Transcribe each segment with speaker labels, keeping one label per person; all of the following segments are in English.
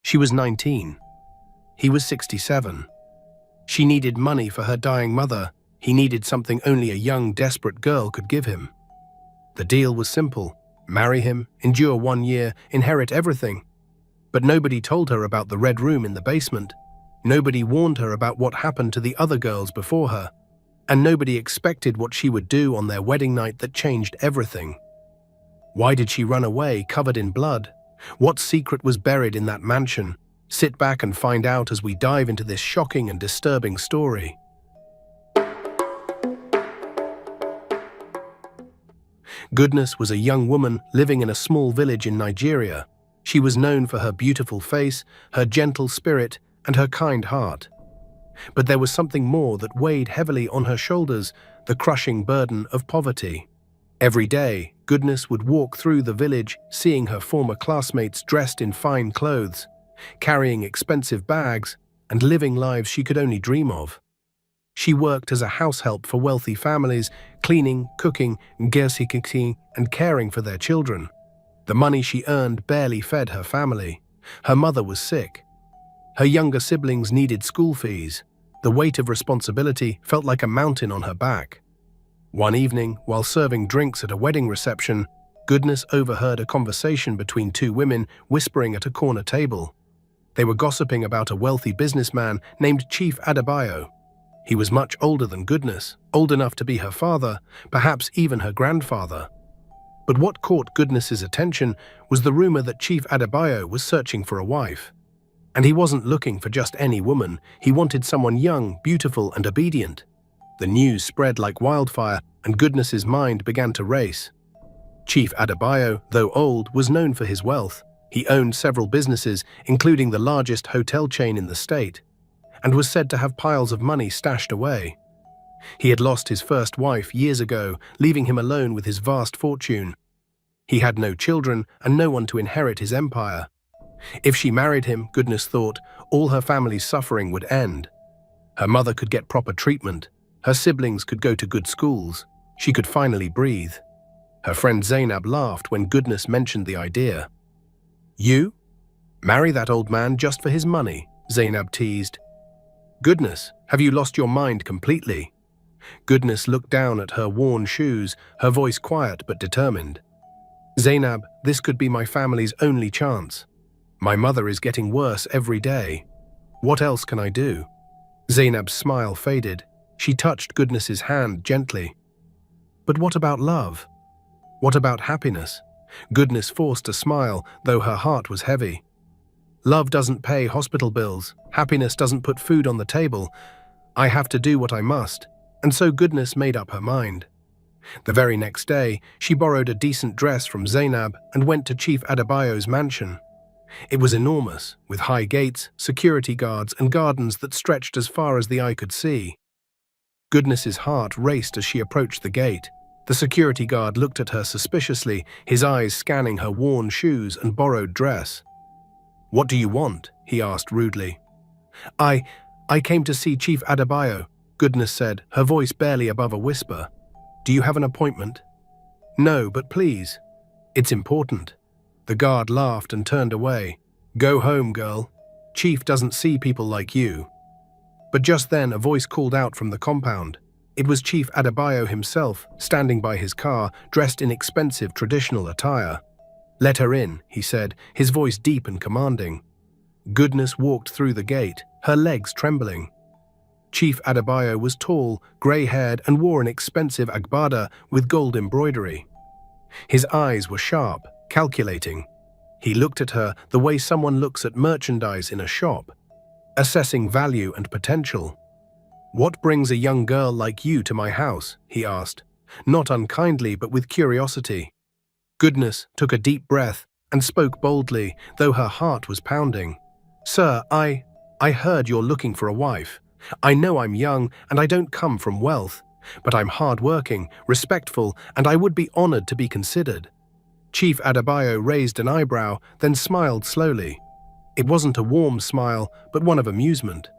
Speaker 1: She was 19. He was 67. She needed money for her dying mother. He needed something only a young, desperate girl could give him. The deal was simple: marry him, endure 1 year, inherit everything. But nobody told her about the red room in the basement. Nobody warned her about what happened to the other girls before her. And nobody expected what she would do on their wedding night that changed everything. Why did she run away, covered in blood? What secret was buried in that mansion? Sit back and find out as we dive into this shocking and disturbing story. Goodness was a young woman living in a small village in Nigeria. She was known for her beautiful face, her gentle spirit, and her kind heart. But there was something more that weighed heavily on her shoulders: the crushing burden of poverty. Every day, Goodness would walk through the village, seeing her former classmates dressed in fine clothes, carrying expensive bags, and living lives she could only dream of. She worked as a house help for wealthy families, cleaning, cooking, and caring for their children. The money she earned barely fed her family. Her mother was sick. Her younger siblings needed school fees. The weight of responsibility felt like a mountain on her back. One evening, while serving drinks at a wedding reception, Goodness overheard a conversation between two women whispering at a corner table. They were gossiping about a wealthy businessman named Chief Adebayo. He was much older than Goodness, old enough to be her father, perhaps even her grandfather. But what caught Goodness's attention was the rumor that Chief Adebayo was searching for a wife. And he wasn't looking for just any woman. He wanted someone young, beautiful, and obedient. The news spread like wildfire, and Goodness's mind began to race. Chief Adebayo, though old, was known for his wealth. He owned several businesses, including the largest hotel chain in the state, and was said to have piles of money stashed away. He had lost his first wife years ago, leaving him alone with his vast fortune. He had no children and no one to inherit his empire. If she married him, Goodness thought, all her family's suffering would end. Her mother could get proper treatment. Her siblings could go to good schools. She could finally breathe. Her friend Zainab laughed when Goodness mentioned the idea. "You? Marry that old man just for his money?" Zainab teased. "Goodness, have you lost your mind completely?" Goodness looked down at her worn shoes, her voice quiet but determined. "Zainab, this could be my family's only chance. My mother is getting worse every day. What else can I do?" Zainab's smile faded. She touched Goodness's hand gently. "But what about love? What about happiness?" Goodness forced a smile, though her heart was heavy. "Love doesn't pay hospital bills. Happiness doesn't put food on the table. I have to do what I must." And so Goodness made up her mind. The very next day, she borrowed a decent dress from Zainab and went to Chief Adebayo's mansion. It was enormous, with high gates, security guards, and gardens that stretched as far as the eye could see. Goodness's heart raced as she approached the gate. The security guard looked at her suspiciously, his eyes scanning her worn shoes and borrowed dress. "What do you want?" he asked rudely. I came to see Chief Adebayo," Goodness said, her voice barely above a whisper. "Do you have an appointment?" "No, but please. It's important." The guard laughed and turned away. "Go home, girl. Chief doesn't see people like you." But just then a voice called out from the compound. It was Chief Adebayo himself, standing by his car, dressed in expensive traditional attire. "Let her in," he said, his voice deep and commanding. Goodness walked through the gate, her legs trembling. Chief Adebayo was tall, grey-haired, and wore an expensive agbada with gold embroidery. His eyes were sharp, calculating. He looked at her the way someone looks at merchandise in a shop, assessing value and potential. "What brings a young girl like you to my house?" he asked, not unkindly but with curiosity. Goodness took a deep breath and spoke boldly, though her heart was pounding. "Sir, I heard you're looking for a wife. I know I'm young and I don't come from wealth, but I'm hard-working, respectful, and I would be honored to be considered." Chief Adebayo raised an eyebrow, then smiled slowly. It wasn't a warm smile, but one of amusement.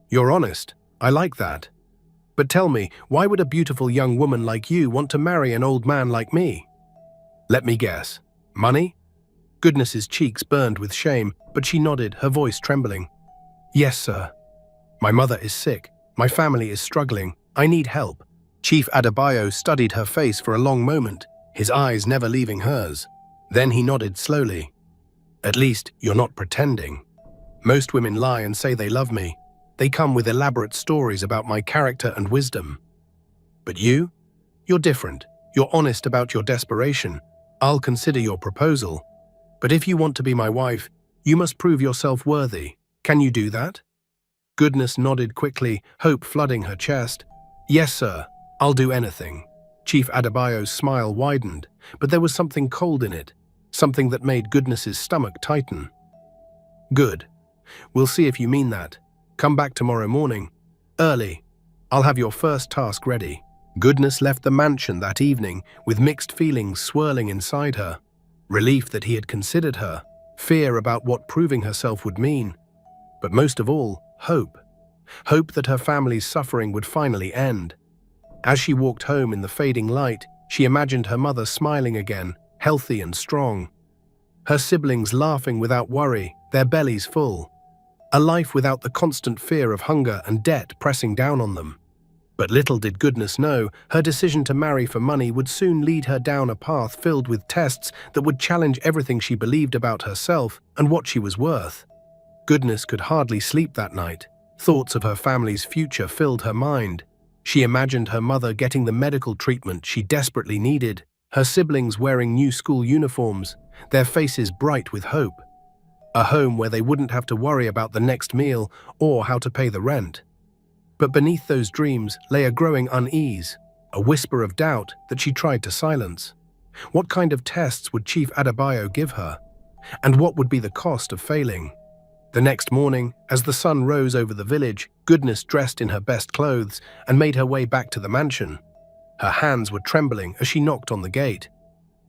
Speaker 1: "You're honest. I like that. But tell me, why would a beautiful young woman like you want to marry an old man like me?" "Let me guess. Money?" Goodness's cheeks burned with shame, but she nodded, her voice trembling. "Yes, sir. My mother is sick. My family is struggling. I need help." Chief Adebayo studied her face for a long moment, his eyes never leaving hers. Then he nodded slowly. "At least you're not pretending. Most women lie and say they love me. They come with elaborate stories about my character and wisdom. But you're different. You're honest about your desperation. I'll consider your proposal. But if you want to be my wife, you must prove yourself worthy. Can you do that?" Goodness nodded quickly, hope flooding her chest. "Yes, sir. I'll do anything." Chief Adebayo's smile widened, but there was something cold in it, something that made Goodness's stomach tighten. "Good. We'll see if you mean that. Come back tomorrow morning. Early. I'll have your first task ready." Goodness left the mansion that evening with mixed feelings swirling inside her. Relief that he had considered her, fear about what proving herself would mean, but most of all, hope. Hope that her family's suffering would finally end. As she walked home in the fading light, she imagined her mother smiling again, healthy and strong. Her siblings laughing without worry, their bellies full. A life without the constant fear of hunger and debt pressing down on them. But little did Goodness know, her decision to marry for money would soon lead her down a path filled with tests that would challenge everything she believed about herself and what she was worth. Goodness could hardly sleep that night. Thoughts of her family's future filled her mind. She imagined her mother getting the medical treatment she desperately needed, her siblings wearing new school uniforms, their faces bright with hope. A home where they wouldn't have to worry about the next meal or how to pay the rent. But beneath those dreams lay a growing unease, a whisper of doubt that she tried to silence. What kind of tests would Chief Adebayo give her? And what would be the cost of failing? The next morning, as the sun rose over the village, Goodness dressed in her best clothes and made her way back to the mansion. Her hands were trembling as she knocked on the gate.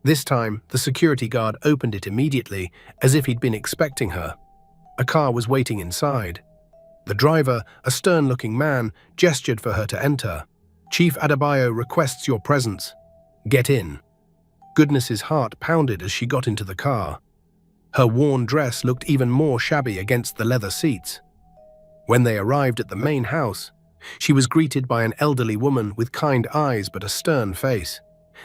Speaker 1: This time, the security guard opened it immediately, as if he'd been expecting her. A car was waiting inside. The driver, a stern-looking man, gestured for her to enter. "Chief Adebayo requests your presence. Get in." Goodness's heart pounded as she got into the car. Her worn dress looked even more shabby against the leather seats. When they arrived at the main house, she was greeted by an elderly woman with kind eyes but a stern face.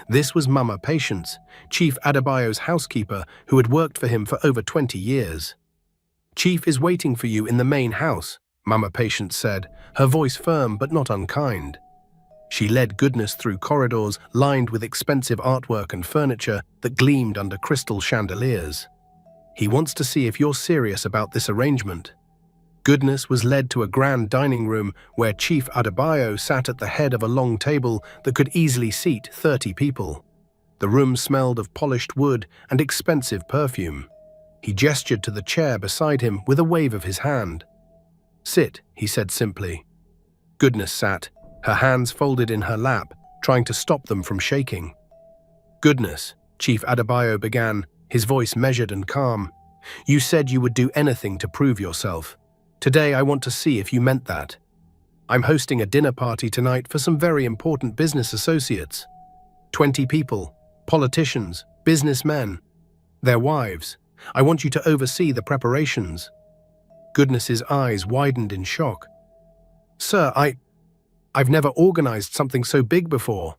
Speaker 1: This was Mama Patience, Chief Adebayo's housekeeper who had worked for him for over 20 years. "Chief is waiting for you in the main house," Mama Patience said, her voice firm but not unkind. She led Goodness through corridors lined with expensive artwork and furniture that gleamed under crystal chandeliers. "He wants to see if you're serious about this arrangement." Goodness was led to a grand dining room where Chief Adebayo sat at the head of a long table that could easily seat 30 people. The room smelled of polished wood and expensive perfume. He gestured to the chair beside him with a wave of his hand. "Sit," he said simply. Goodness sat, her hands folded in her lap, trying to stop them from shaking. "Goodness," Chief Adebayo began, his voice measured and calm. "You said you would do anything to prove yourself. Today I want to see if you meant that. I'm hosting a dinner party tonight for some very important business associates. 20 people, politicians, businessmen, their wives. I want you to oversee the preparations." Goodness's eyes widened in shock. "Sir, I've never organized something so big before."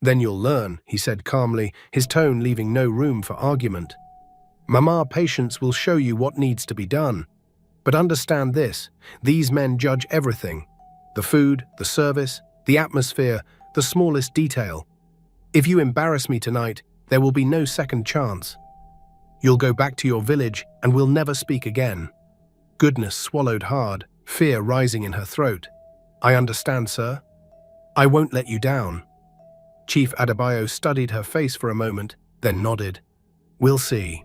Speaker 1: "Then you'll learn," he said calmly, his tone leaving no room for argument. "Mama Patience will show you what needs to be done. But understand this, these men judge everything. The food, the service, the atmosphere, the smallest detail. If you embarrass me tonight, there will be no second chance. You'll go back to your village and we'll never speak again." Goodness swallowed hard, fear rising in her throat. "I understand, sir. I won't let you down." Chief Adebayo studied her face for a moment, then nodded. "We'll see."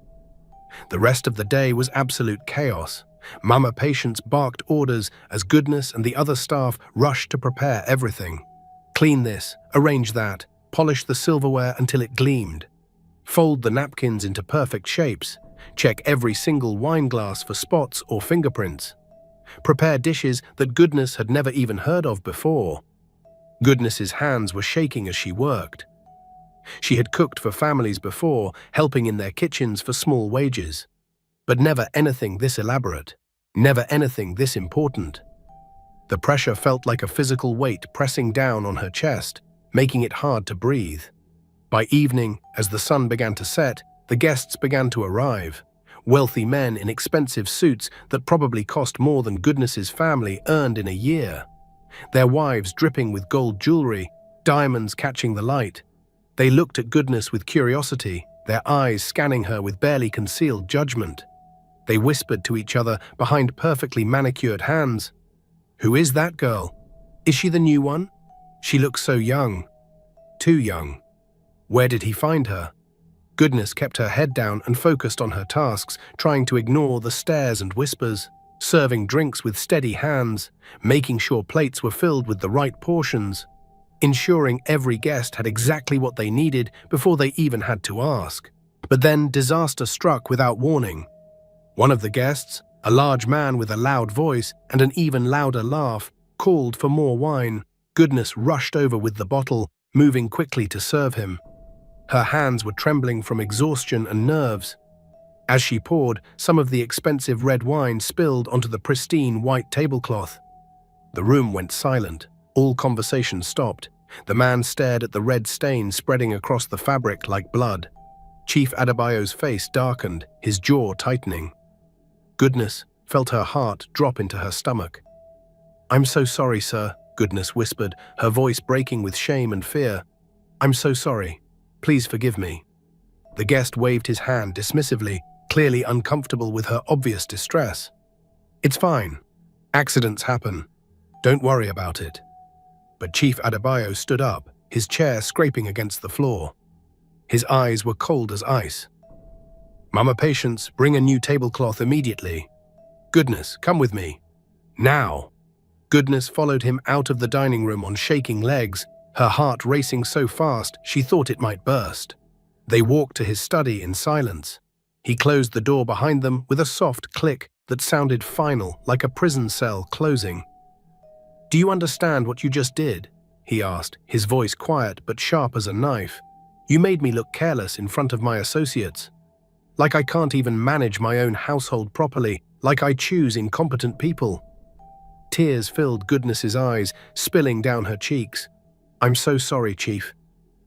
Speaker 1: The rest of the day was absolute chaos. Mama Patience barked orders as Goodness and the other staff rushed to prepare everything. Clean this, arrange that, polish the silverware until it gleamed. Fold the napkins into perfect shapes. Check every single wine glass for spots or fingerprints. Prepare dishes that Goodness had never even heard of before. Goodness's hands were shaking as she worked. She had cooked for families before, helping in their kitchens for small wages. But never anything this elaborate. Never anything this important. The pressure felt like a physical weight pressing down on her chest, making it hard to breathe. By evening, as the sun began to set, the guests began to arrive. Wealthy men in expensive suits that probably cost more than Goodness's family earned in a year. Their wives dripping with gold jewelry, diamonds catching the light. They looked at Goodness with curiosity, their eyes scanning her with barely concealed judgment. They whispered to each other behind perfectly manicured hands. "Who is that girl? Is she the new one? She looks so young. Too young. Where did he find her?" Goodness kept her head down and focused on her tasks, trying to ignore the stares and whispers, serving drinks with steady hands, making sure plates were filled with the right portions, ensuring every guest had exactly what they needed before they even had to ask. But then disaster struck without warning. One of the guests, a large man with a loud voice and an even louder laugh, called for more wine. Goodness rushed over with the bottle, moving quickly to serve him. Her hands were trembling from exhaustion and nerves. As she poured, some of the expensive red wine spilled onto the pristine white tablecloth. The room went silent. All conversation stopped. The man stared at the red stain spreading across the fabric like blood. Chief Adebayo's face darkened, his jaw tightening. Goodness felt her heart drop into her stomach. "I'm so sorry, sir," Goodness whispered, her voice breaking with shame and fear. "I'm so sorry. Please forgive me." The guest waved his hand dismissively, clearly uncomfortable with her obvious distress. "It's fine. Accidents happen. Don't worry about it." But Chief Adebayo stood up, his chair scraping against the floor. His eyes were cold as ice. "Mama Patience, bring a new tablecloth immediately. Goodness, come with me. Now." Goodness followed him out of the dining room on shaking legs, her heart racing so fast she thought it might burst. They walked to his study in silence. He closed the door behind them with a soft click that sounded final, like a prison cell closing. "Do you understand what you just did?" he asked, his voice quiet but sharp as a knife. "You made me look careless in front of my associates. Like I can't even manage my own household properly, like I choose incompetent people." Tears filled Goodness's eyes, spilling down her cheeks. "I'm so sorry, Chief.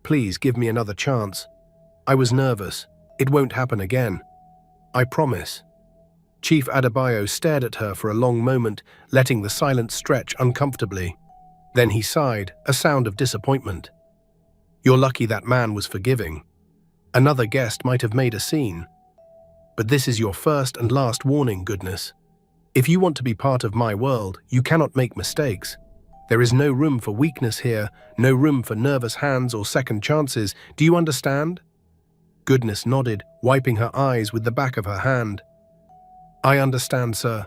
Speaker 1: Please give me another chance. I was nervous. It won't happen again. I promise." Chief Adebayo stared at her for a long moment, letting the silence stretch uncomfortably. Then he sighed, a sound of disappointment. "You're lucky that man was forgiving. Another guest might have made a scene. But this is your first and last warning, Goodness. If you want to be part of my world, you cannot make mistakes. There is no room for weakness here, no room for nervous hands or second chances. Do you understand?" Goodness nodded, wiping her eyes with the back of her hand. "I understand, sir.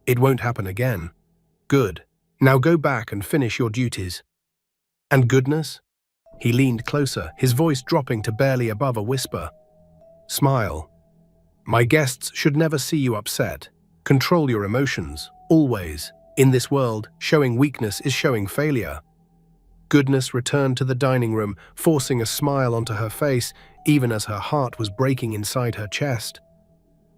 Speaker 1: It won't happen again." "Good. Now go back and finish your duties." "And Goodness?" He leaned closer, his voice dropping to barely above a whisper. "Smile. My guests should never see you upset. Control your emotions, always. In this world, showing weakness is showing failure." Goodness returned to the dining room, forcing a smile onto her face, even as her heart was breaking inside her chest.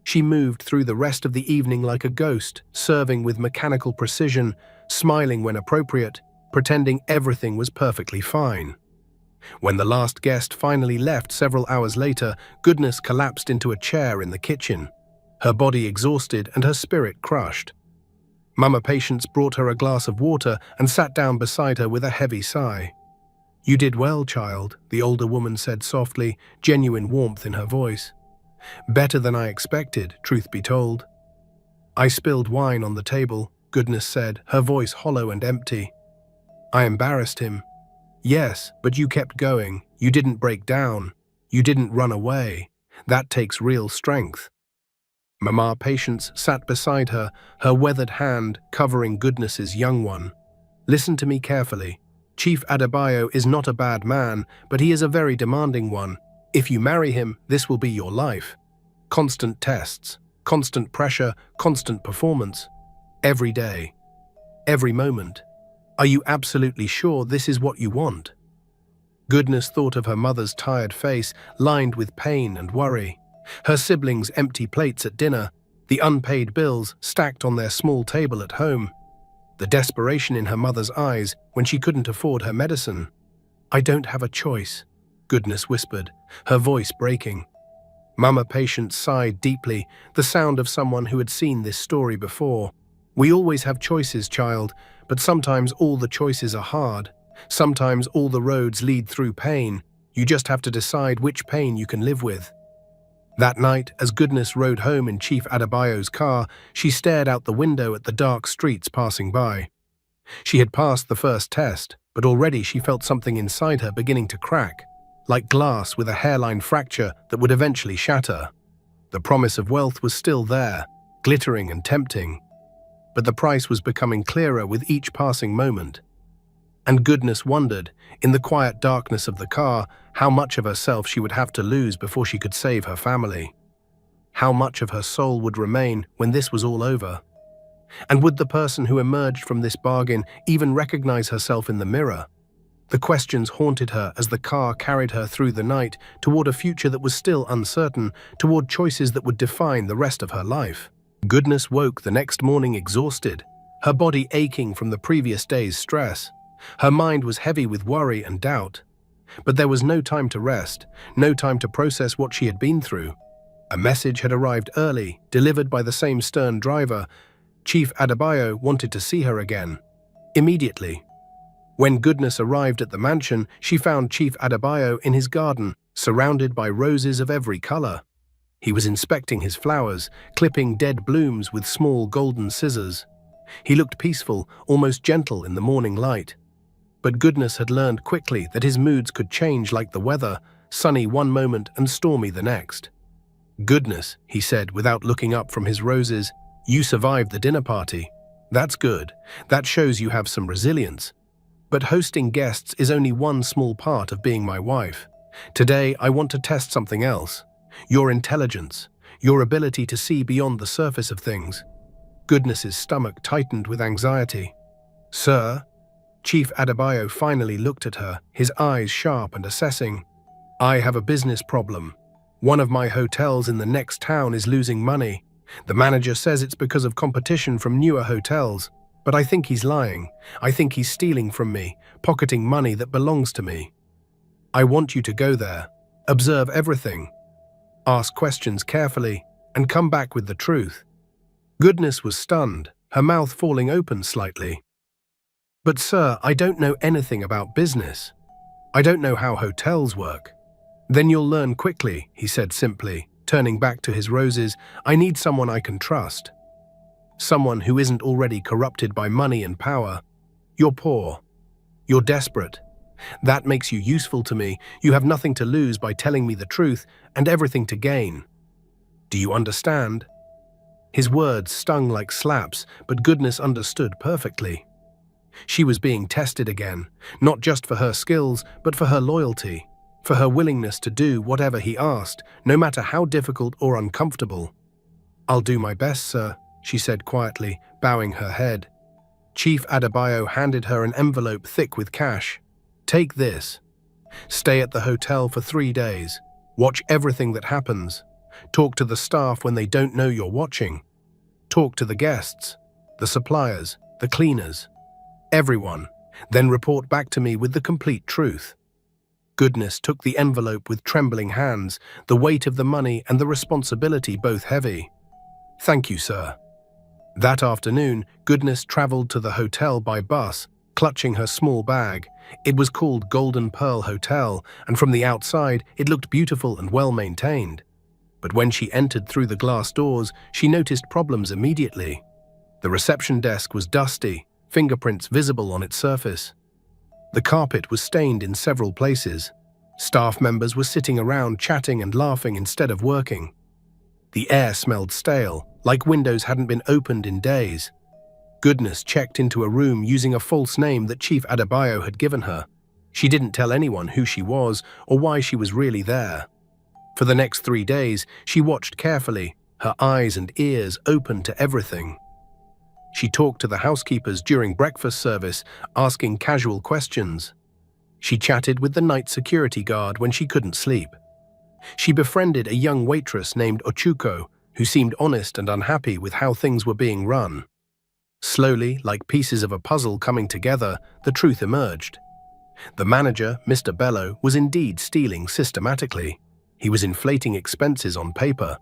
Speaker 1: She moved through the rest of the evening like a ghost, serving with mechanical precision, smiling when appropriate, pretending everything was perfectly fine. When the last guest finally left several hours later, Goodness collapsed into a chair in the kitchen, her body exhausted and her spirit crushed. Mama Patience brought her a glass of water and sat down beside her with a heavy sigh. "You did well, child," the older woman said softly, genuine warmth in her voice. "Better than I expected, truth be told." "I spilled wine on the table," Goodness said, her voice hollow and empty. "I embarrassed him." "Yes, but you kept going. You didn't break down. You didn't run away. That takes real strength." Mama Patience sat beside her, her weathered hand covering Goodness's young one. "Listen to me carefully. Chief Adebayo is not a bad man, but he is a very demanding one. If you marry him, this will be your life. Constant tests, constant pressure, constant performance. Every day. Every moment. Are you absolutely sure this is what you want?" Goodness thought of her mother's tired face, lined with pain and worry, her siblings' empty plates at dinner, the unpaid bills stacked on their small table at home, the desperation in her mother's eyes when she couldn't afford her medicine. "I don't have a choice," Goodness whispered, her voice breaking. Mama Patience sighed deeply, the sound of someone who had seen this story before. "We always have choices, child, but sometimes all the choices are hard. Sometimes all the roads lead through pain. You just have to decide which pain you can live with." That night, as Goodness rode home in Chief Adebayo's car, she stared out the window at the dark streets passing by. She had passed the first test, but already she felt something inside her beginning to crack, like glass with a hairline fracture that would eventually shatter. The promise of wealth was still there, glittering and tempting, but the price was becoming clearer with each passing moment. And Goodness wondered, in the quiet darkness of the car, how much of herself she would have to lose before she could save her family. How much of her soul would remain when this was all over? And would the person who emerged from this bargain even recognize herself in the mirror? The questions haunted her as the car carried her through the night toward a future that was still uncertain, toward choices that would define the rest of her life. Goodness woke the next morning exhausted, her body aching from the previous day's stress. Her mind was heavy with worry and doubt. But there was no time to rest, no time to process what she had been through. A message had arrived early, delivered by the same stern driver. Chief Adebayo wanted to see her again. Immediately. When Goodness arrived at the mansion, she found Chief Adebayo in his garden, surrounded by roses of every color. He was inspecting his flowers, clipping dead blooms with small golden scissors. He looked peaceful, almost gentle in the morning light. But Goodness had learned quickly that his moods could change like the weather, sunny one moment and stormy the next. "Goodness," he said without looking up from his roses, "you survived the dinner party. That's good. That shows you have some resilience. But hosting guests is only one small part of being my wife. Today I want to test something else. Your intelligence, your ability to see beyond the surface of things." Goodness's stomach tightened with anxiety. "Sir?" Chief Adebayo finally looked at her, his eyes sharp and assessing. "I have a business problem. One of my hotels in the next town is losing money. The manager says it's because of competition from newer hotels, but I think he's lying. I think he's stealing from me, pocketing money that belongs to me. I want you to go there, observe everything, ask questions carefully, and come back with the truth." Goodness was stunned, her mouth falling open slightly. "But sir, I don't know anything about business. I don't know how hotels work." "Then you'll learn quickly," he said simply, turning back to his roses. "I need someone I can trust. Someone who isn't already corrupted by money and power. You're poor. You're desperate. That makes you useful to me. You have nothing to lose by telling me the truth and everything to gain. Do you understand?" His words stung like slaps, but Goodness understood perfectly. She was being tested again, not just for her skills, but for her loyalty, for her willingness to do whatever he asked, no matter how difficult or uncomfortable. "I'll do my best, sir," she said quietly, bowing her head. Chief Adebayo handed her an envelope thick with cash. "Take this. Stay at the hotel for 3 days. Watch everything that happens. Talk to the staff when they don't know you're watching. Talk to the guests, the suppliers, the cleaners, everyone. Then report back to me with the complete truth." Goodness took the envelope with trembling hands, the weight of the money and the responsibility both heavy. "Thank you, sir." That afternoon, Goodness traveled to the hotel by bus, clutching her small bag. It was called Golden Pearl Hotel, and from the outside, it looked beautiful and well-maintained. But when she entered through the glass doors, she noticed problems immediately. The reception desk was dusty, fingerprints visible on its surface. The carpet was stained in several places. Staff members were sitting around chatting and laughing instead of working. The air smelled stale, like windows hadn't been opened in days. Goodness checked into a room using a false name that Chief Adebayo had given her. She didn't tell anyone who she was or why she was really there. For the next 3 days, she watched carefully, her eyes and ears open to everything. She talked to the housekeepers during breakfast service, asking casual questions. She chatted with the night security guard when she couldn't sleep. She befriended a young waitress named XOXO, who seemed honest and unhappy with how things were being run. Slowly, like pieces of a puzzle coming together, the truth emerged. The manager, Mr. Bello, was indeed stealing systematically. He was inflating expenses on paper,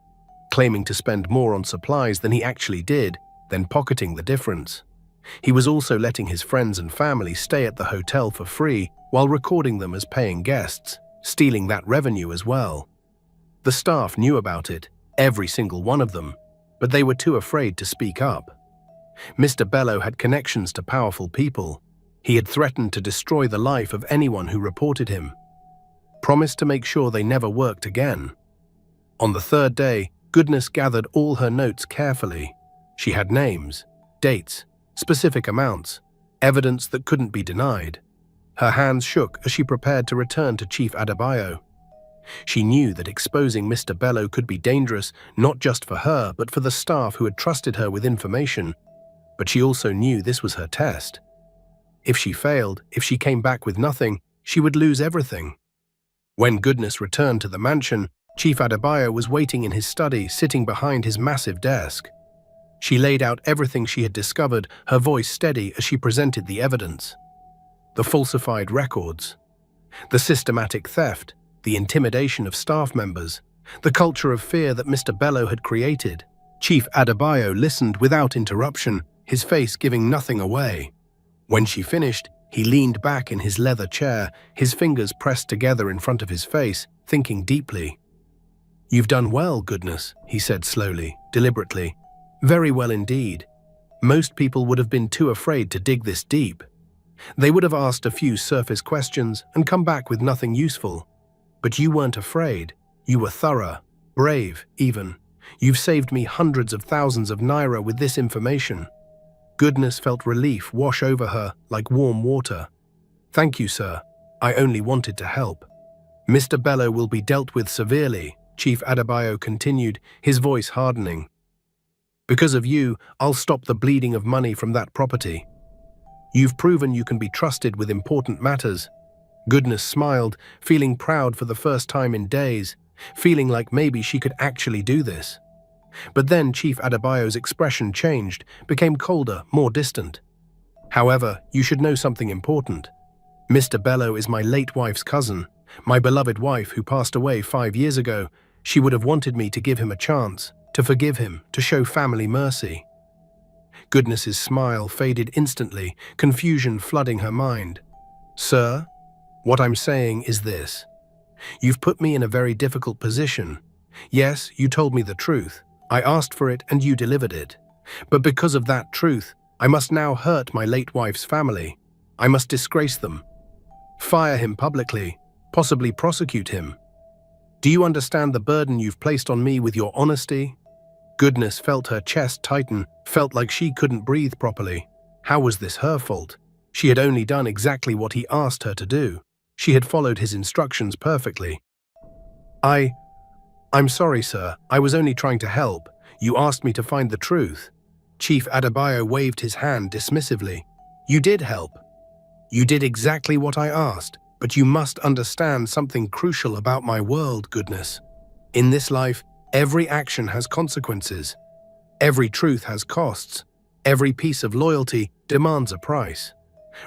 Speaker 1: claiming to spend more on supplies than he actually did, then pocketing the difference. He was also letting his friends and family stay at the hotel for free while recording them as paying guests, stealing that revenue as well. The staff knew about it, every single one of them, but they were too afraid to speak up. Mr. Bello had connections to powerful people. He had threatened to destroy the life of anyone who reported him, promised to make sure they never worked again. On the third day, Goodness gathered all her notes carefully. She had names, dates, specific amounts, evidence that couldn't be denied. Her hands shook as she prepared to return to Chief Adebayo. She knew that exposing Mr. Bello could be dangerous, not just for her, but for the staff who had trusted her with information. But she also knew this was her test. If she failed, if she came back with nothing, she would lose everything. When Goodness returned to the mansion, Chief Adebayo was waiting in his study, sitting behind his massive desk. She laid out everything she had discovered, her voice steady as she presented the evidence. The falsified records, the systematic theft, the intimidation of staff members, the culture of fear that Mr. Bello had created. Chief Adebayo listened without interruption, his face giving nothing away. When she finished, he leaned back in his leather chair, his fingers pressed together in front of his face, thinking deeply. "You've done well, Goodness," he said slowly, deliberately. "Very well indeed. Most people would have been too afraid to dig this deep. They would have asked a few surface questions and come back with nothing useful. But you weren't afraid. You were thorough, brave, even. You've saved me hundreds of thousands of naira with this information." Goodness felt relief wash over her like warm water. "Thank you, sir. I only wanted to help." "Mr. Bello will be dealt with severely," Chief Adebayo continued, his voice hardening. "Because of you, I'll stop the bleeding of money from that property. You've proven you can be trusted with important matters." Goodness smiled, feeling proud for the first time in days, feeling like maybe she could actually do this. But then Chief Adebayo's expression changed, became colder, more distant. "However, you should know something important. Mr. Bello is my late wife's cousin, my beloved wife who passed away 5 years ago. She would have wanted me to give him a chance, to forgive him, to show family mercy." Goodness's smile faded instantly, confusion flooding her mind. "Sir, what I'm saying is this. You've put me in a very difficult position. Yes, you told me the truth. I asked for it and you delivered it. But because of that truth, I must now hurt my late wife's family. I must disgrace them. Fire him publicly, possibly prosecute him. Do you understand the burden you've placed on me with your honesty?" Goodness felt her chest tighten, felt like she couldn't breathe properly. How was this her fault? She had only done exactly what he asked her to do. She had followed his instructions perfectly. I'm sorry, sir. I was only trying to help. You asked me to find the truth." Chief Adebayo waved his hand dismissively. "You did help. You did exactly what I asked, but you must understand something crucial about my world, Goodness. In this life, every action has consequences. Every truth has costs. Every piece of loyalty demands a price.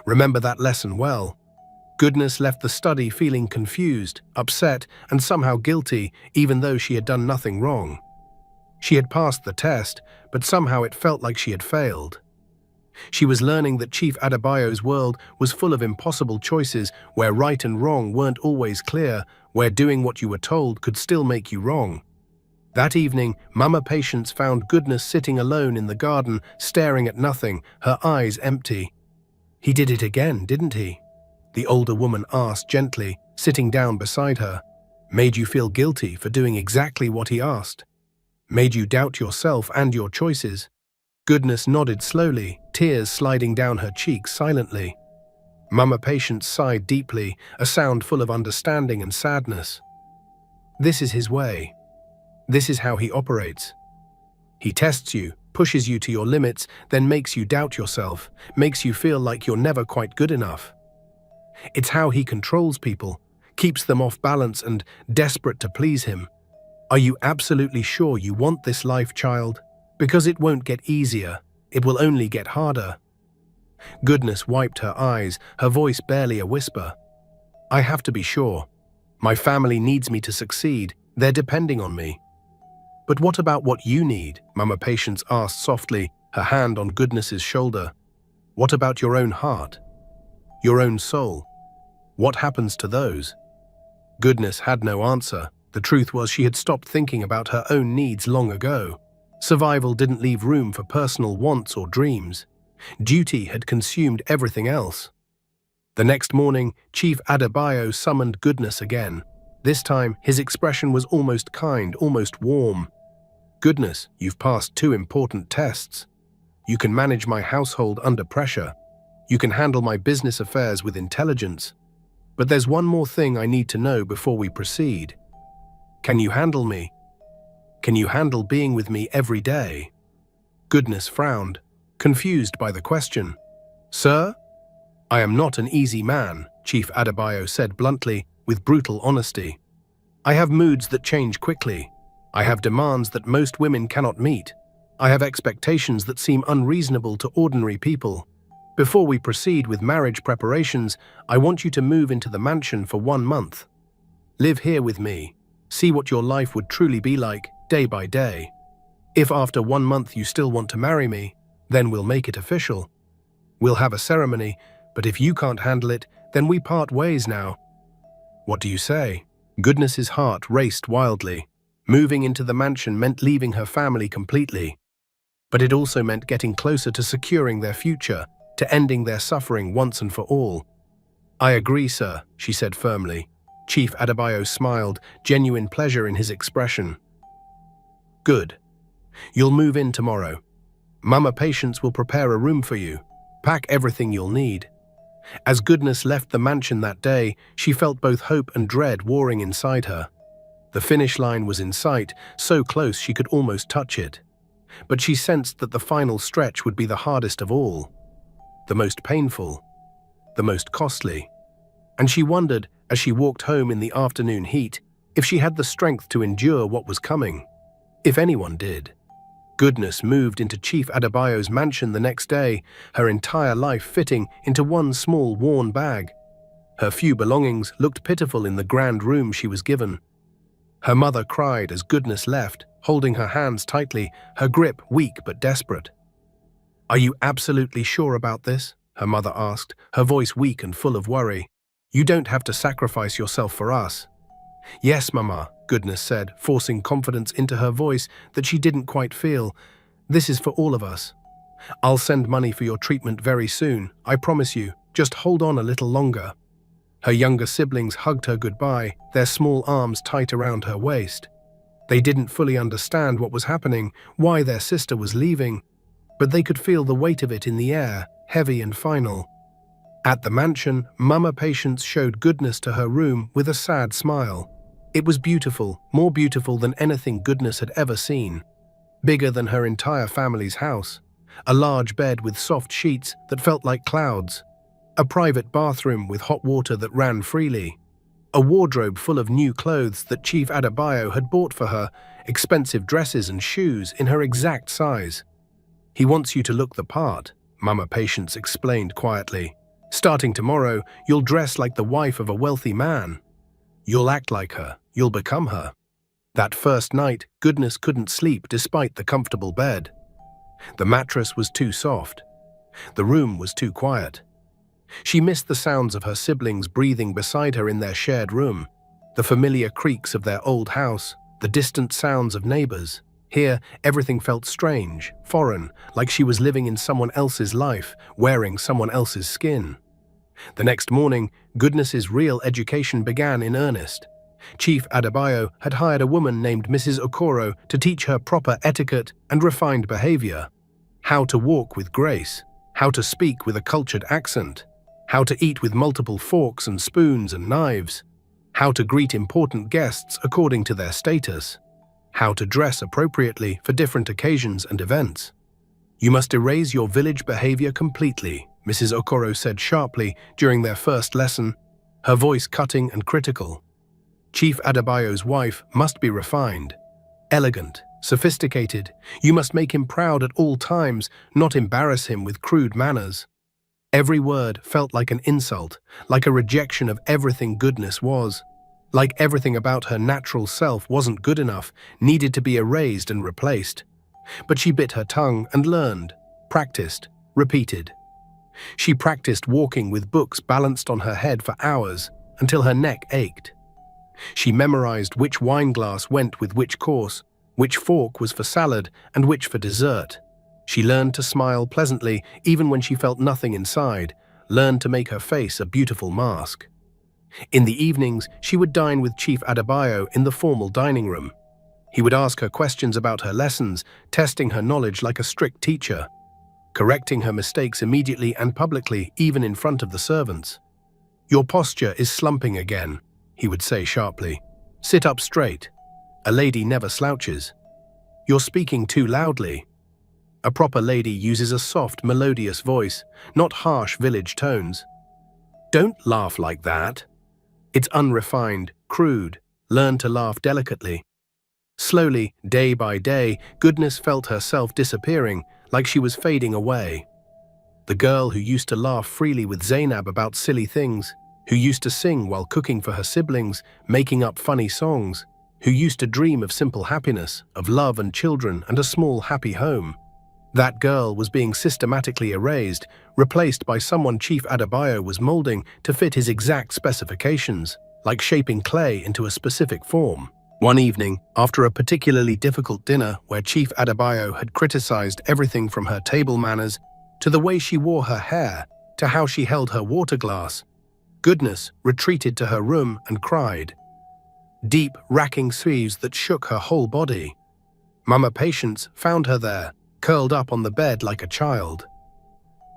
Speaker 1: Remember that lesson well." Goodness left the study feeling confused, upset, and somehow guilty, even though she had done nothing wrong. She had passed the test, but somehow it felt like she had failed. She was learning that Chief Adebayo's world was full of impossible choices, where right and wrong weren't always clear, where doing what you were told could still make you wrong. That evening, Mama Patience found Goodness sitting alone in the garden, staring at nothing, her eyes empty. "He did it again, didn't he?" the older woman asked gently, sitting down beside her. "Made you feel guilty for doing exactly what he asked? Made you doubt yourself and your choices?" Goodness nodded slowly, tears sliding down her cheeks silently. Mama Patience sighed deeply, a sound full of understanding and sadness. "This is his way. This is how he operates. He tests you, pushes you to your limits, then makes you doubt yourself, makes you feel like you're never quite good enough." It's how he controls people, keeps them off balance and desperate to please him. Are you absolutely sure you want this life, child? Because it won't get easier, it will only get harder. Goodness wiped her eyes, her voice barely a whisper. I have to be sure. My family needs me to succeed. They're depending on me. But what about what you need? Mama Patience asked softly, her hand on Goodness's shoulder. What about your own heart? Your own soul? What happens to those? Goodness had no answer. The truth was she had stopped thinking about her own needs long ago. Survival didn't leave room for personal wants or dreams. Duty had consumed everything else. The next morning, Chief Adebayo summoned Goodness again. This time, his expression was almost kind, almost warm. Goodness, you've passed 2 important tests. You can manage my household under pressure. You can handle my business affairs with intelligence. But there's one more thing I need to know before we proceed. Can you handle me? Can you handle being with me every day? Goodness frowned, confused by the question. Sir? I am not an easy man, Chief Adebayo said bluntly, with brutal honesty. I have moods that change quickly. I have demands that most women cannot meet. I have expectations that seem unreasonable to ordinary people. Before we proceed with marriage preparations, I want you to move into the mansion for 1 month. Live here with me. See what your life would truly be like, day by day. If after 1 month you still want to marry me, then we'll make it official. We'll have a ceremony, but if you can't handle it, then we part ways now. What do you say? Goodness's heart raced wildly. Moving into the mansion meant leaving her family completely. But it also meant getting closer to securing their future, to ending their suffering once and for all. I agree, sir, she said firmly. Chief Adebayo smiled, genuine pleasure in his expression. Good. You'll move in tomorrow. Mama Patience will prepare a room for you. Pack everything you'll need. As Goodness left the mansion that day, she felt both hope and dread warring inside her. The finish line was in sight, so close she could almost touch it. But she sensed that the final stretch would be the hardest of all, the most painful, the most costly. And she wondered, as she walked home in the afternoon heat, if she had the strength to endure what was coming. If anyone did. Goodness moved into Chief Adebayo's mansion the next day, her entire life fitting into one small worn bag. Her few belongings looked pitiful in the grand room she was given. Her mother cried as Goodness left, holding her hands tightly, her grip weak but desperate. Are you absolutely sure about this? Her mother asked, her voice weak and full of worry. You don't have to sacrifice yourself for us. Yes, Mama, Goodness said, forcing confidence into her voice that she didn't quite feel. This is for all of us. I'll send money for your treatment very soon, I promise you. Just hold on a little longer. Her younger siblings hugged her goodbye, their small arms tight around her waist. They didn't fully understand what was happening, why their sister was leaving, but they could feel the weight of it in the air, heavy and final. At the mansion, Mama Patience showed Goodness to her room with a sad smile. It was beautiful, more beautiful than anything Goodness had ever seen. Bigger than her entire family's house. A large bed with soft sheets that felt like clouds. A private bathroom with hot water that ran freely. A wardrobe full of new clothes that Chief Adebayo had bought for her, expensive dresses and shoes in her exact size. He wants you to look the part, Mama Patience explained quietly. Starting tomorrow, you'll dress like the wife of a wealthy man. You'll act like her, you'll become her. That first night, Goodness couldn't sleep despite the comfortable bed. The mattress was too soft. The room was too quiet. She missed the sounds of her siblings breathing beside her in their shared room, the familiar creaks of their old house, the distant sounds of neighbors. Here, everything felt strange, foreign, like she was living in someone else's life, wearing someone else's skin. The next morning, Goodness's real education began in earnest. Chief Adebayo had hired a woman named Mrs. Okoro to teach her proper etiquette and refined behavior. How to walk with grace, how to speak with a cultured accent, how to eat with multiple forks and spoons and knives, how to greet important guests according to their status, how to dress appropriately for different occasions and events. You must erase your village behavior completely, Mrs. Okoro said sharply during their first lesson, her voice cutting and critical. Chief Adebayo's wife must be refined, elegant, sophisticated. You must make him proud at all times, not embarrass him with crude manners. Every word felt like an insult, like a rejection of everything goodness was. Like everything about her natural self wasn't good enough, needed to be erased and replaced. But she bit her tongue and learned, practiced, repeated. She practiced walking with books balanced on her head for hours until her neck ached. She memorized which wine glass went with which course, which fork was for salad and which for dessert. She learned to smile pleasantly even when she felt nothing inside, learned to make her face a beautiful mask. In the evenings, she would dine with Chief Adebayo in the formal dining room. He would ask her questions about her lessons, testing her knowledge like a strict teacher, correcting her mistakes immediately and publicly, even in front of the servants. "Your posture is slumping again," he would say sharply. "Sit up straight. A lady never slouches. You're speaking too loudly." A proper lady uses a soft, melodious voice, not harsh village tones. "Don't laugh like that." It's unrefined, crude. Learn to laugh delicately. Slowly, day by day, Goodness felt herself disappearing, like she was fading away. The girl who used to laugh freely with Zainab about silly things, who used to sing while cooking for her siblings, making up funny songs, who used to dream of simple happiness, of love and children and a small happy home. That girl was being systematically erased, replaced by someone Chief Adebayo was molding to fit his exact specifications, like shaping clay into a specific form. One evening, after a particularly difficult dinner where Chief Adebayo had criticized everything from her table manners to the way she wore her hair to how she held her water glass, Goodness retreated to her room and cried. Deep, racking sobs that shook her whole body. Mama Patience found her there, curled up on the bed like a child.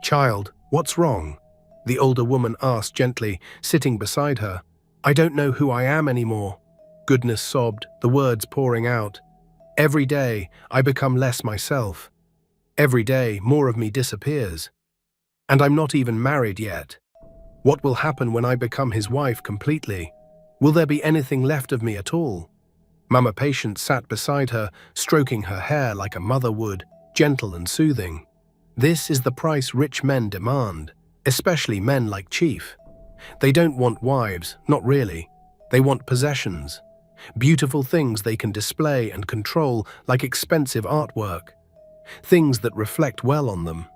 Speaker 1: "Child, what's wrong?" the older woman asked gently, sitting beside her. "I don't know who I am anymore," Goodness sobbed, the words pouring out. "Every day, I become less myself. Every day, more of me disappears. And I'm not even married yet. What will happen when I become his wife completely? Will there be anything left of me at all?" Mama Patience sat beside her, stroking her hair like a mother would, gentle and soothing. This is the price rich men demand, especially men like Chief. They don't want wives, not really. They want possessions. Beautiful things they can display and control like expensive artwork. Things that reflect well on them.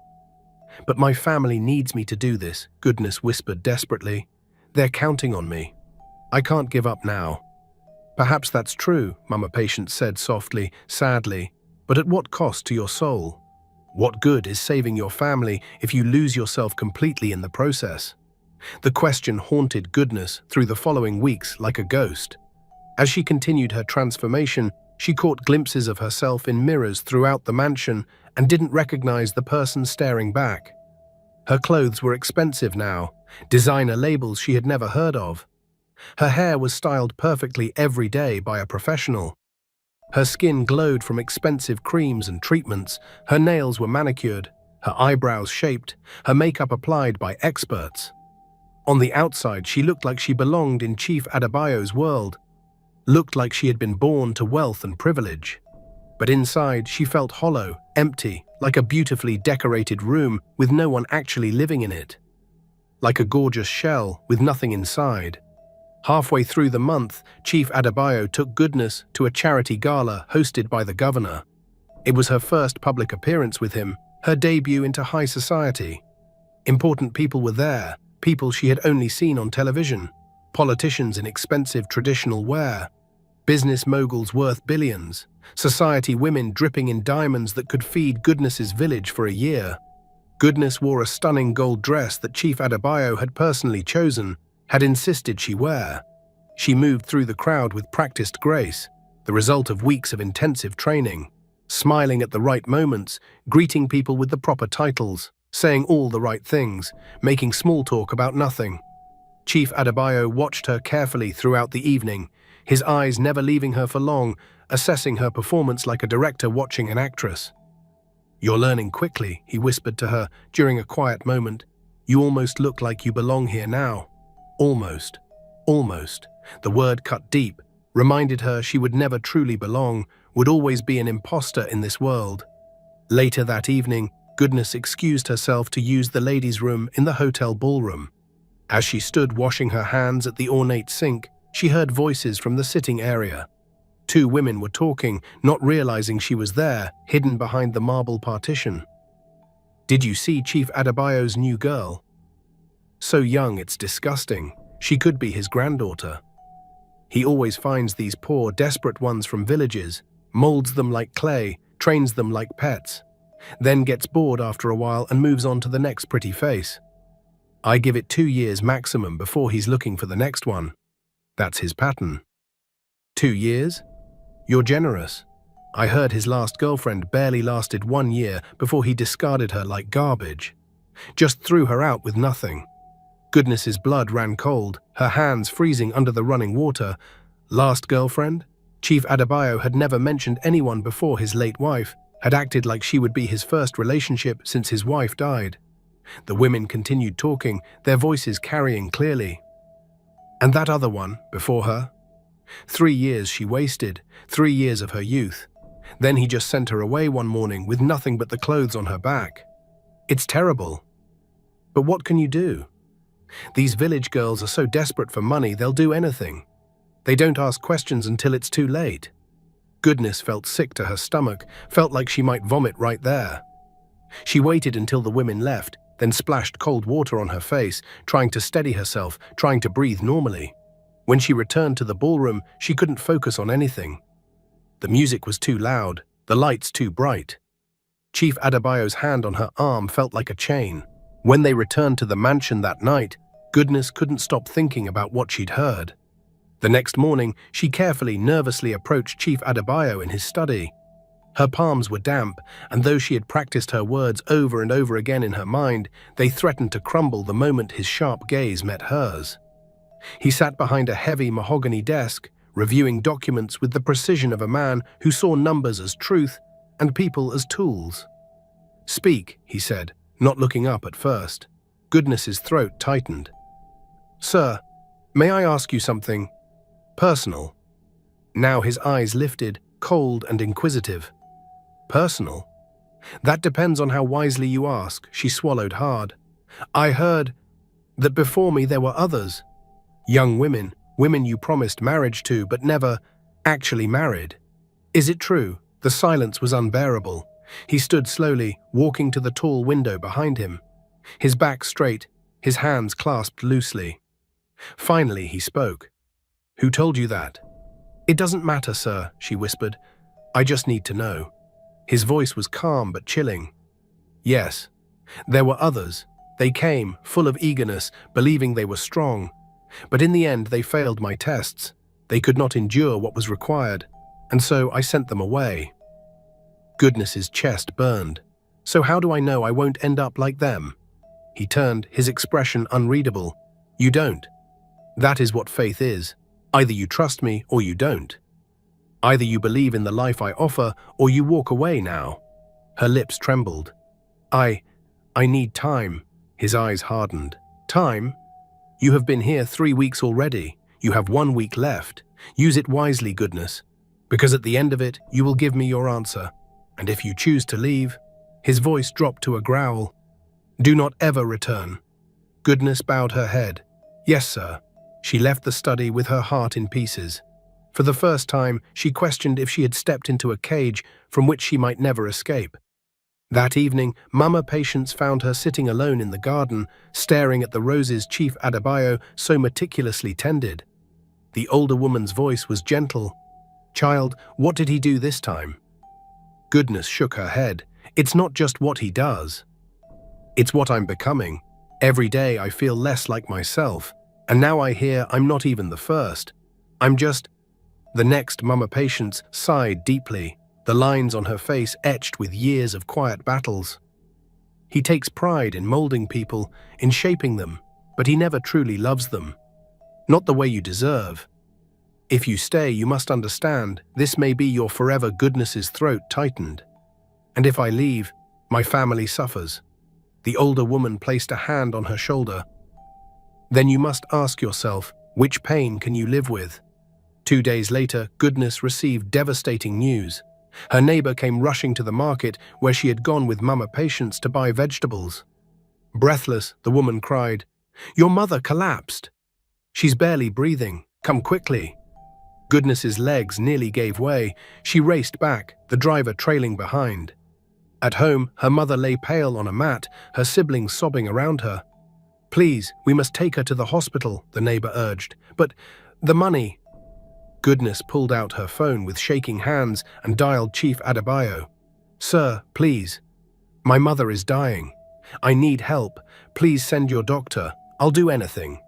Speaker 1: "But my family needs me to do this," Goodness whispered desperately. "They're counting on me. I can't give up now." "Perhaps that's true," Mama Patience said softly, sadly. "But at what cost to your soul? What good is saving your family if you lose yourself completely in the process?" The question haunted Goodness through the following weeks like a ghost. As she continued her transformation, she caught glimpses of herself in mirrors throughout the mansion and didn't recognize the person staring back. Her clothes were expensive now, designer labels she had never heard of. Her hair was styled perfectly every day by a professional. Her skin glowed from expensive creams and treatments, her nails were manicured, her eyebrows shaped, her makeup applied by experts. On the outside, she looked like she belonged in Chief Adebayo's world, looked like she had been born to wealth and privilege. But inside, she felt hollow, empty, like a beautifully decorated room with no one actually living in it. Like a gorgeous shell with nothing inside. Halfway through the month, Chief Adebayo took Goodness to a charity gala hosted by the governor. It was her first public appearance with him, her debut into high society. Important people were there, people she had only seen on television, politicians in expensive traditional wear, business moguls worth billions, society women dripping in diamonds that could feed Goodness's village for a year. Goodness wore a stunning gold dress that Chief Adebayo had personally chosen, had insisted she wear. She moved through the crowd with practiced grace, the result of weeks of intensive training, smiling at the right moments, greeting people with the proper titles, saying all the right things, making small talk about nothing. Chief Adebayo watched her carefully throughout the evening, his eyes never leaving her for long, assessing her performance like a director watching an actress. "You're learning quickly," he whispered to her during a quiet moment. You almost look like you belong here now. Almost. Almost. The word cut deep, reminded her she would never truly belong, would always be an imposter in this world. Later that evening, Goodness excused herself to use the ladies' room in the hotel ballroom. As she stood washing her hands at the ornate sink, she heard voices from the sitting area. 2 women were talking, not realizing she was there, hidden behind the marble partition. "Did you see Chief Adebayo's new girl? So young it's disgusting. She could be his granddaughter. He always finds these poor, desperate ones from villages, molds them like clay, trains them like pets, then gets bored after a while and moves on to the next pretty face. I give it 2 years maximum before he's looking for the next one. That's his pattern." 2 years? You're generous. I heard his last girlfriend barely lasted 1 year before he discarded her like garbage. Just threw her out with nothing. Goodness's blood ran cold, her hands freezing under the running water. Last girlfriend? Chief Adebayo had never mentioned anyone before his late wife, had acted like she would be his first relationship since his wife died. The women continued talking, their voices carrying clearly. And that other one, before her? 3 years she wasted, 3 years of her youth. Then he just sent her away one morning with nothing but the clothes on her back. It's terrible. But what can you do? These village girls are so desperate for money they'll do anything. They don't ask questions until it's too late. Goodness felt sick to her stomach, felt like she might vomit right there. She waited until the women left, then splashed cold water on her face, trying to steady herself, trying to breathe normally. When she returned to the ballroom, she couldn't focus on anything. The music was too loud, the lights too bright. Chief Adebayo's hand on her arm felt like a chain. When they returned to the mansion that night, Goodness couldn't stop thinking about what she'd heard. The next morning, she carefully, nervously approached Chief Adebayo in his study. Her palms were damp, and though she had practiced her words over and over again in her mind, they threatened to crumble the moment his sharp gaze met hers. He sat behind a heavy mahogany desk, reviewing documents with the precision of a man who saw numbers as truth and people as tools. "Speak," he said, not looking up at first. Goodness's throat tightened. "Sir, may I ask you something personal?" Now his eyes lifted, cold and inquisitive. "Personal? That depends on how wisely you ask," she swallowed hard. "I heard that before me there were others. Young women, women you promised marriage to but never actually married. Is it true?" The silence was unbearable. He stood slowly, walking to the tall window behind him. His back straight, his hands clasped loosely. Finally he spoke. "Who told you that?" "It doesn't matter, sir," she whispered. "I just need to know." His voice was calm but chilling. "Yes, there were others. They came, full of eagerness, believing they were strong. But in the end they failed my tests. They could not endure what was required, and so I sent them away." Goodness's chest burned. "So how do I know I won't end up like them?" He turned, his expression unreadable. "You don't. That is what faith is. Either you trust me or you don't. Either you believe in the life I offer or you walk away now." Her lips trembled. I need time." His eyes hardened. "Time? You have been here 3 weeks already. You have 1 week left. Use it wisely, Goodness, because at the end of it, you will give me your answer. And if you choose to leave," his voice dropped to a growl, "do not ever return." Goodness bowed her head. "Yes, sir." She left the study with her heart in pieces. For the first time, she questioned if she had stepped into a cage from which she might never escape. That evening, Mama Patience found her sitting alone in the garden, staring at the roses Chief Adebayo so meticulously tended. The older woman's voice was gentle. "Child, what did he do this time?" Goodness shook her head. "It's not just what he does. It's what I'm becoming. Every day I feel less like myself, and now I hear I'm not even the first. I'm just..." The next Mama Patience sighed deeply, the lines on her face etched with years of quiet battles. "He takes pride in molding people, in shaping them, but he never truly loves them. Not the way you deserve. If you stay, you must understand, this may be your forever." Goodness's throat tightened. "And if I leave, my family suffers. The older woman placed a hand on her shoulder. Then you must ask yourself, which pain can you live with? 2 days later, Goodness received devastating news. Her neighbor came rushing to the market where she had gone with Mama Patience to buy vegetables. Breathless, the woman cried, "Your mother collapsed. She's barely breathing. Come quickly." Goodness's legs nearly gave way. She raced back, the driver trailing behind. At home, her mother lay pale on a mat, her siblings sobbing around her. "Please, we must take her to the hospital," the neighbor urged. "But the money—" Goodness pulled out her phone with shaking hands and dialed Chief Adebayo. "Sir, please. My mother is dying. I need help. Please send your doctor. I'll do anything."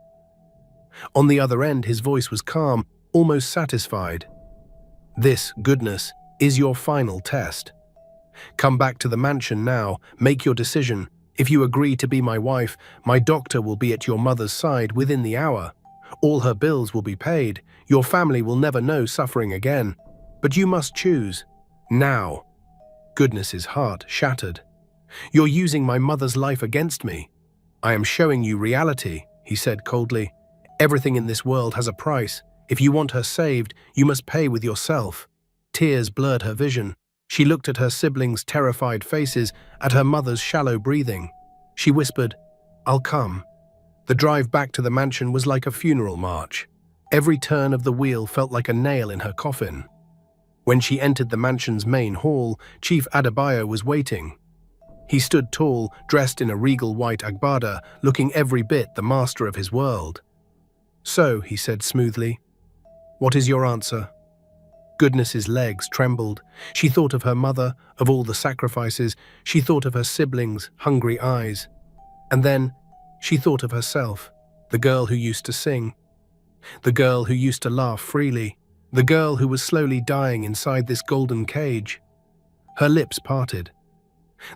Speaker 1: On the other end, his voice was calm, almost satisfied. "This, Goodness, is your final test. Come back to the mansion now, make your decision. If you agree to be my wife, my doctor will be at your mother's side within the hour. All her bills will be paid. Your family will never know suffering again. But you must choose. Now." Goodness's heart shattered. "You're using my mother's life against me." "I am showing you reality," he said coldly. "Everything in this world has a price. If you want her saved, you must pay with yourself." Tears blurred her vision. She looked at her siblings' terrified faces, at her mother's shallow breathing. She whispered, "I'll come." The drive back to the mansion was like a funeral march. Every turn of the wheel felt like a nail in her coffin. When she entered the mansion's main hall, Chief Adebayo was waiting. He stood tall, dressed in a regal white agbada, looking every bit the master of his world. "So," he said smoothly, "what is your answer?" Goodness's legs trembled. She thought of her mother, of all the sacrifices. She thought of her siblings' hungry eyes. And then she thought of herself, the girl who used to sing, the girl who used to laugh freely, the girl who was slowly dying inside this golden cage. Her lips parted.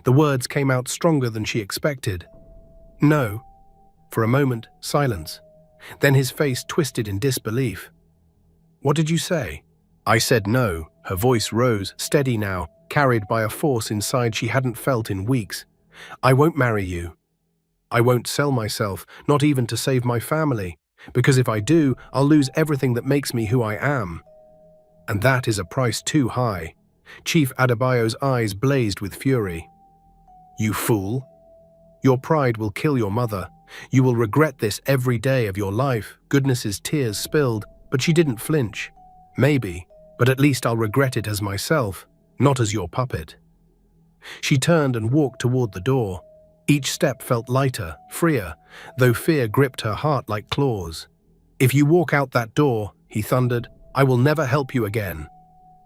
Speaker 1: The words came out stronger than she expected. "No." For a moment, silence. Then his face twisted in disbelief. "What did you say?" "I said no." Her voice rose, steady now, carried by a force inside she hadn't felt in weeks. "I won't marry you. I won't sell myself, not even to save my family, because if I do, I'll lose everything that makes me who I am. And that is a price too high." Chief Adebayo's eyes blazed with fury. "You fool. Your pride will kill your mother. You will regret this every day of your life." Goodness's tears spilled, but she didn't flinch. "Maybe, but at least I'll regret it as myself, not as your puppet." She turned and walked toward the door. Each step felt lighter, freer, though fear gripped her heart like claws. "If you walk out that door," he thundered, "I will never help you again.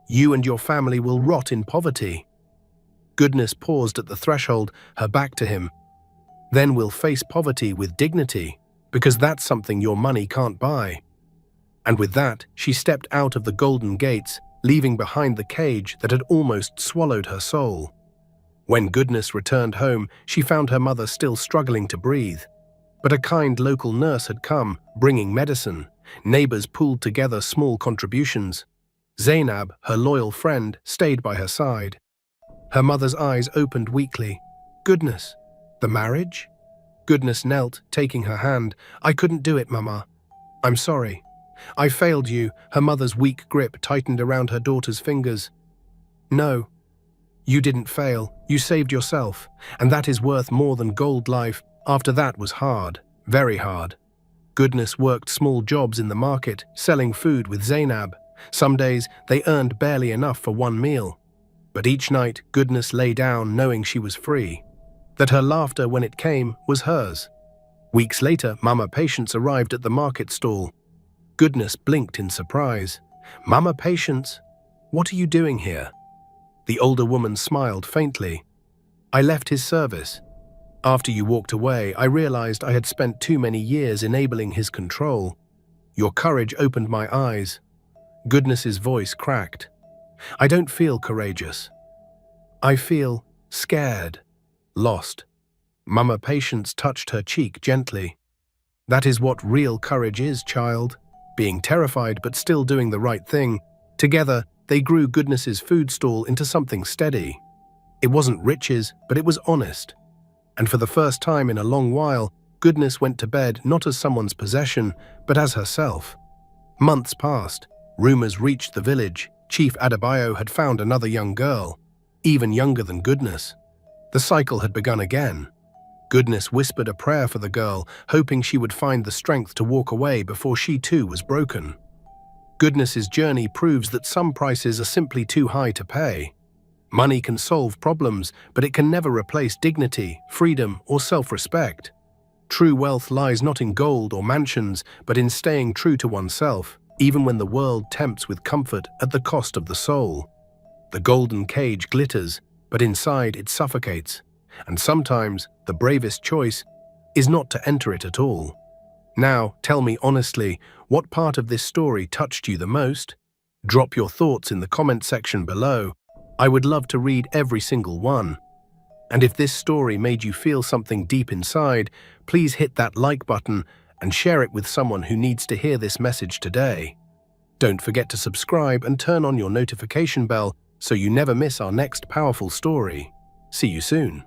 Speaker 1: You and your family will rot in poverty." Goodness paused at the threshold, her back to him. "Then we'll face poverty with dignity, because that's something your money can't buy." And with that, she stepped out of the golden gates, leaving behind the cage that had almost swallowed her soul. When Goodness returned home, she found her mother still struggling to breathe. But a kind local nurse had come, bringing medicine. Neighbors pooled together small contributions. Zainab, her loyal friend, stayed by her side. Her mother's eyes opened weakly. "Goodness, the marriage?" Goodness knelt, taking her hand. "I couldn't do it, Mama. I'm sorry. I failed you." Her mother's weak grip tightened around her daughter's fingers. "No, you didn't fail. You saved yourself, and that is worth more than gold life." After that was hard, very hard. Goodness worked small jobs in the market, selling food with Zainab. Some days, they earned barely enough for one meal. But each night, Goodness lay down knowing she was free, that her laughter when it came was hers. Weeks later, Mama Patience arrived at the market stall. Goodness blinked in surprise. "Mama Patience, what are you doing here?" The older woman smiled faintly. "I left his service. After you walked away, I realized I had spent too many years enabling his control. Your courage opened my eyes." Goodness's voice cracked. "I don't feel courageous. I feel scared, lost." Mama Patience touched her cheek gently. "That is what real courage is, child. Being terrified but still doing the right thing." Together, they grew Goodness's food stall into something steady. It wasn't riches, but it was honest. And for the first time in a long while, Goodness went to bed not as someone's possession, but as herself. Months passed. Rumors reached the village. Chief Adebayo had found another young girl, even younger than Goodness. The cycle had begun again. Goodness whispered a prayer for the girl, hoping she would find the strength to walk away before she too was broken. Goodness's journey proves that some prices are simply too high to pay. Money can solve problems, but it can never replace dignity, freedom, or self-respect. True wealth lies not in gold or mansions, but in staying true to oneself, even when the world tempts with comfort at the cost of the soul. The golden cage glitters, but inside it suffocates. And sometimes the bravest choice is not to enter it at all. Now, tell me honestly, what part of this story touched you the most? Drop your thoughts in the comment section below. I would love to read every single one. And if this story made you feel something deep inside, please hit that like button and share it with someone who needs to hear this message today. Don't forget to subscribe and turn on your notification bell so you never miss our next powerful story. See you soon.